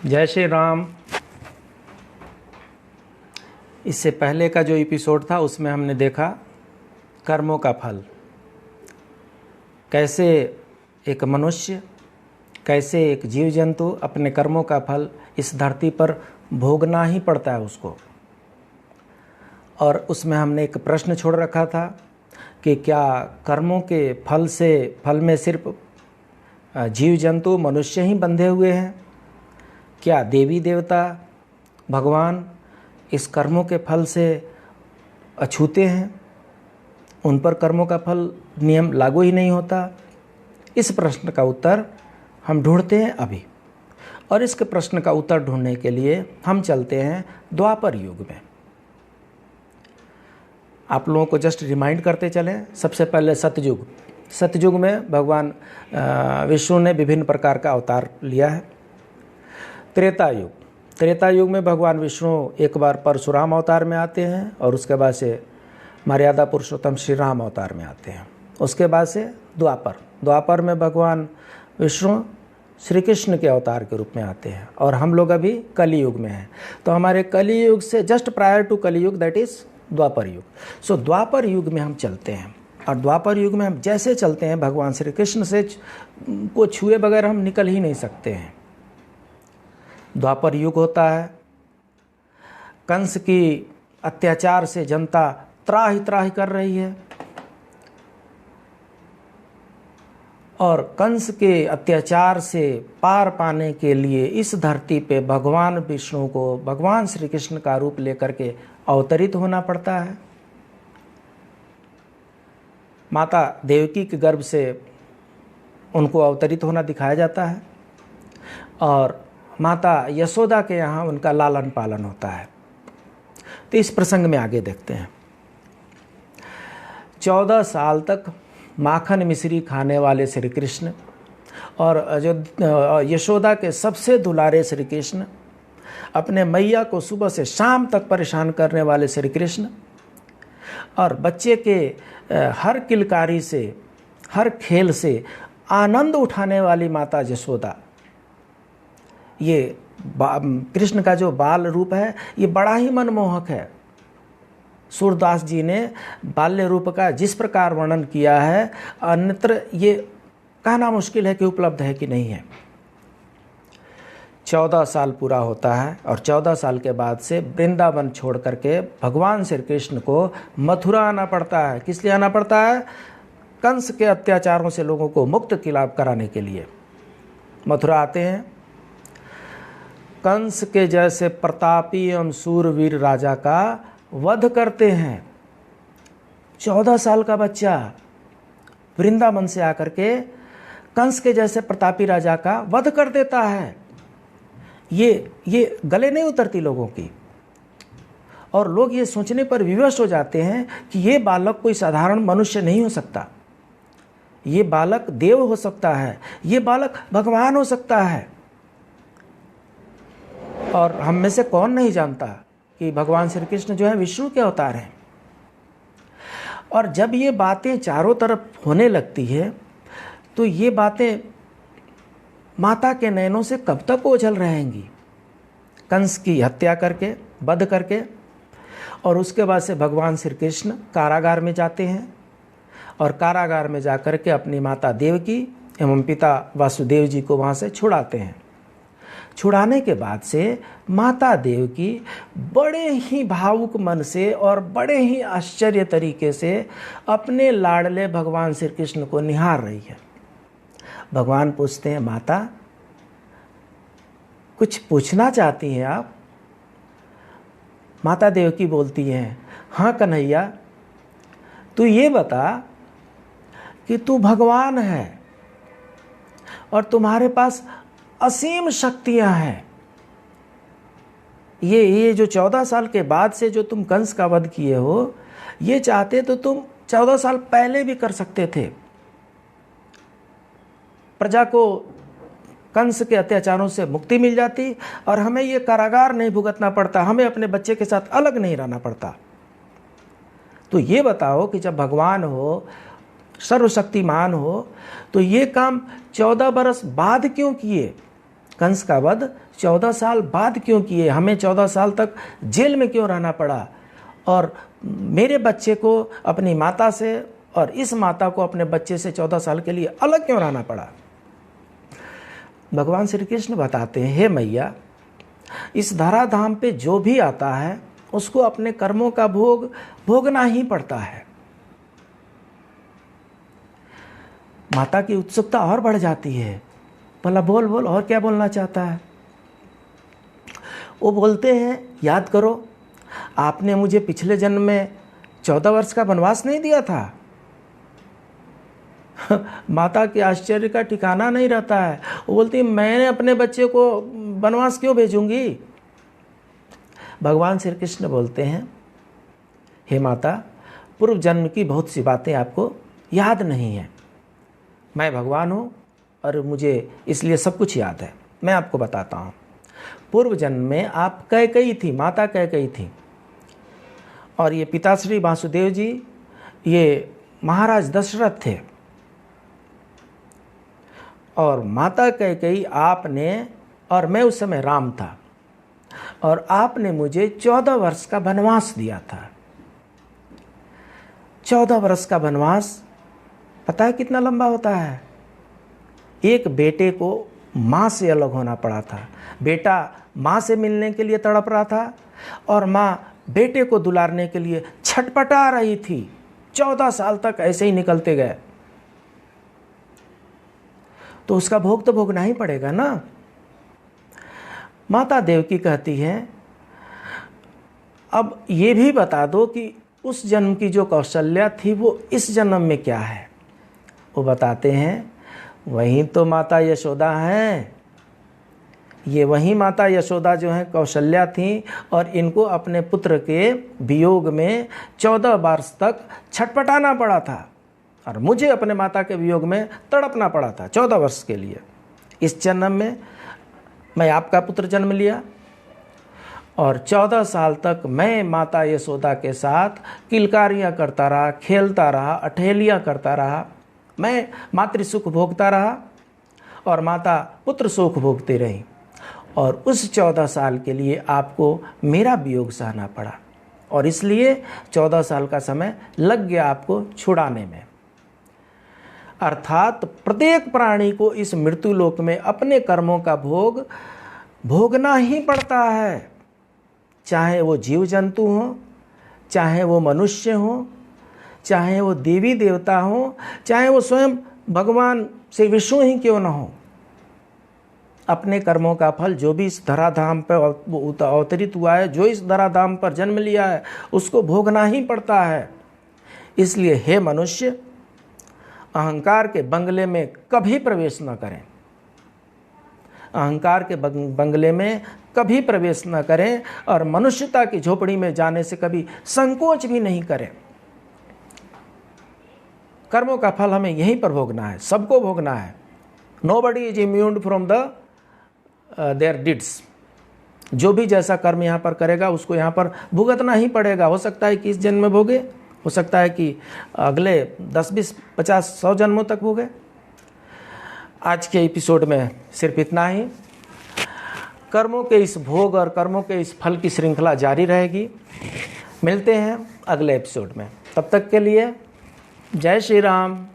जय श्री राम। इससे पहले का जो एपिसोड था उसमें हमने देखा कर्मों का फल, कैसे एक मनुष्य, कैसे एक जीव जंतु अपने कर्मों का फल इस धरती पर भोगना ही पड़ता है उसको। और उसमें हमने एक प्रश्न छोड़ रखा था कि क्या कर्मों के फल में सिर्फ जीव जंतु मनुष्य ही बंधे हुए हैं? क्या देवी देवता भगवान इस कर्मों के फल से अछूते हैं? उन पर कर्मों का फल नियम लागू ही नहीं होता? इस प्रश्न का उत्तर हम ढूंढते हैं अभी। और इसके प्रश्न का उत्तर ढूंढने के लिए हम चलते हैं द्वापर युग में। आप लोगों को जस्ट रिमाइंड करते चलें। सबसे पहले सतयुग में भगवान विष्णु ने विभिन्न प्रकार का अवतार लिया है। त्रेता युग में भगवान विष्णु एक बार परशुराम अवतार में आते हैं और उसके बाद से मर्यादा पुरुषोत्तम श्री राम अवतार में आते हैं। उसके बाद से द्वापर में भगवान विष्णु श्री कृष्ण के अवतार के रूप में आते हैं और हम लोग अभी कलियुग में हैं। तो हमारे कलियुग से just prior to Kaliyuga, that is Dwapara Yuga. So द्वापर युग में हम चलते हैं और द्वापर युग में हम जैसे चलते हैं भगवान श्री कृष्ण से को छुए बगैर हम निकल ही नहीं सकते हैं। द्वापर युग होता है, कंस की अत्याचार से जनता त्राहि कर रही है और कंस के अत्याचार से पार पाने के लिए इस धरती पे भगवान विष्णु को भगवान श्री कृष्ण का रूप लेकर के अवतरित होना पड़ता है। माता देवकी के गर्भ से उनको अवतरित होना दिखाया जाता है और माता यशोदा के यहाँ उनका लालन पालन होता है। तो इस प्रसंग में आगे देखते हैं। 14 साल तक माखन मिश्री खाने वाले श्री कृष्ण और जो यशोदा के सबसे दुलारे श्री कृष्ण, अपने मैया को सुबह से शाम तक परेशान करने वाले श्री कृष्ण और बच्चे के हर किलकारी से, हर खेल से आनंद उठाने वाली माता यशोदा, ये कृष्ण का जो बाल रूप है ये बड़ा ही मनमोहक है। सूरदास जी ने बाल्य रूप का जिस प्रकार वर्णन किया है, अन्यत्र ये कहना मुश्किल है कि उपलब्ध है कि नहीं है। 14 साल पूरा होता है और 14 साल के बाद से वृंदावन छोड़ करके भगवान श्री कृष्ण को मथुरा आना पड़ता है। किस लिए आना पड़ता है? कंस के अत्याचारों से लोगों को मुक्त कराने के लिए मथुरा आते हैं। कंस के जैसे प्रतापी एवं सूरवीर राजा का वध करते हैं। 14 साल का बच्चा वृंदावन से आकर के कंस के जैसे प्रतापी राजा का वध कर देता है। ये गले नहीं उतरती लोगों की और लोग ये सोचने पर विवश हो जाते हैं कि ये बालक कोई साधारण मनुष्य नहीं हो सकता, ये बालक देव हो सकता है, ये बालक भगवान हो सकता है। और हम में से कौन नहीं जानता कि भगवान श्री कृष्ण जो है विष्णु के अवतार हैं। और जब ये बातें चारों तरफ होने लगती है तो ये बातें माता के नयनों से कब तक ओझल रहेंगी। कंस की हत्या करके, वध करके, और उसके बाद से भगवान श्री कृष्ण कारागार में जाते हैं और कारागार में जाकर के अपनी माता देवकी एवं पिता वासुदेव जी को वहाँ से छुड़ाते हैं। छुड़ाने के बाद से माता देवकी बड़े ही भावुक मन से और बड़े ही आश्चर्य तरीके से अपने लाडले भगवान श्री कृष्ण को निहार रही है। भगवान पूछते हैं, माता कुछ पूछना चाहती हैं आप? माता देवकी बोलती हैं, हाँ कन्हैया, तू ये बता कि तू भगवान है और तुम्हारे पास असीम शक्तियां हैं। ये जो 14 साल के बाद से जो तुम कंस का वध किए हो, ये चाहते तो तुम 14 साल पहले भी कर सकते थे। प्रजा को कंस के अत्याचारों से मुक्ति मिल जाती और हमें ये कारागार नहीं भुगतना पड़ता, हमें अपने बच्चे के साथ अलग नहीं रहना पड़ता। तो ये बताओ कि जब भगवान हो, सर्वशक्तिमान हो, तो ये काम 14 बरस बाद क्यों किए? कंस का वध 14 साल बाद क्यों किए, हमें 14 साल तक जेल में क्यों रहना पड़ा, और मेरे बच्चे को अपनी माता से और इस माता को अपने बच्चे से 14 साल के लिए अलग क्यों रहना पड़ा। भगवान श्री कृष्ण बताते हैं, हे मैया, इस धराधाम पे जो भी आता है उसको अपने कर्मों का भोग भोगना ही पड़ता है। माता की उत्सुकता और बढ़ जाती है, भला बोल बोल और क्या बोलना चाहता है। वो बोलते हैं, याद करो, आपने मुझे पिछले जन्म में 14 वर्ष का वनवास नहीं दिया था। माता के आश्चर्य का ठिकाना नहीं रहता है। वो बोलती, मैंने अपने बच्चे को वनवास क्यों भेजूंगी। भगवान श्री कृष्ण बोलते हैं, हे माता, पूर्व जन्म की बहुत सी बातें आपको याद नहीं है। मैं भगवान हूँ और मुझे इसलिए सब कुछ याद है। मैं आपको बताता हूँ, पूर्व जन्म में आप कैकेयी थी, माता कैकेयी थी, और ये पिताश्री वासुदेव जी ये महाराज दशरथ थे, और माता कैकेयी आपने, और मैं उस समय राम था, और आपने मुझे 14 वर्ष का वनवास दिया था। 14 वर्ष का वनवास पता है कितना लंबा होता है। एक बेटे को माँ से अलग होना पड़ा था, बेटा माँ से मिलने के लिए तड़प रहा था, और माँ बेटे को दुलारने के लिए छटपटा रही थी। 14 साल तक ऐसे ही निकलते गए, तो उसका भोग तो भोगना ही पड़ेगा ना। माता देवकी कहती है, अब ये भी बता दो कि उस जन्म की जो कौशल्या थी वो इस जन्म में क्या है। वो बताते हैं, वही तो माता यशोदा हैं। ये वही माता यशोदा जो हैं कौशल्या थी, और इनको अपने पुत्र के वियोग में 14 वर्ष तक छटपटाना पड़ा था, और मुझे अपने माता के वियोग में तड़पना पड़ा था 14 वर्ष के लिए। इस जन्म में मैं आपका पुत्र जन्म लिया, और 14 साल तक मैं माता यशोदा के साथ किलकारियाँ करता रहा, खेलता रहा, अठेलियाँ करता रहा। मैं मातृ सुख भोगता रहा और माता पुत्र सुख भोगती रही, और उस 14 साल के लिए आपको मेरा वियोग सहना पड़ा, और इसलिए 14 साल का समय लग गया आपको छुड़ाने में। अर्थात प्रत्येक प्राणी को इस मृत्यु लोक में अपने कर्मों का भोग भोगना ही पड़ता है, चाहे वो जीव जंतु हो, चाहे वो मनुष्य हो, चाहे वो देवी देवता हो, चाहे वो स्वयं भगवान श्री विष्णु ही क्यों न हो। अपने कर्मों का फल जो भी इस धराधाम पर अवतरित हुआ है, जो इस धराधाम पर जन्म लिया है, उसको भोगना ही पड़ता है। इसलिए हे मनुष्य, अहंकार के बंगले में कभी प्रवेश न करें। अहंकार के बंगले में कभी प्रवेश न करें, और मनुष्यता की झोपड़ी में जाने से कभी संकोच भी नहीं करें। कर्मों का फल हमें यहीं पर भोगना है, सबको भोगना है। Nobody is immune from the their deeds. जो भी जैसा कर्म यहाँ पर करेगा उसको यहाँ पर भुगतना ही पड़ेगा। हो सकता है कि इस जन्म में भोगे, हो सकता है कि अगले 10, 20, 50, 100 जन्मों तक भोगे। आज के एपिसोड में सिर्फ इतना ही। कर्मों के इस भोग और कर्मों के इस फल की श्रृंखला जारी रहेगी। मिलते हैं अगले एपिसोड में, तब तक के लिए जय श्री राम।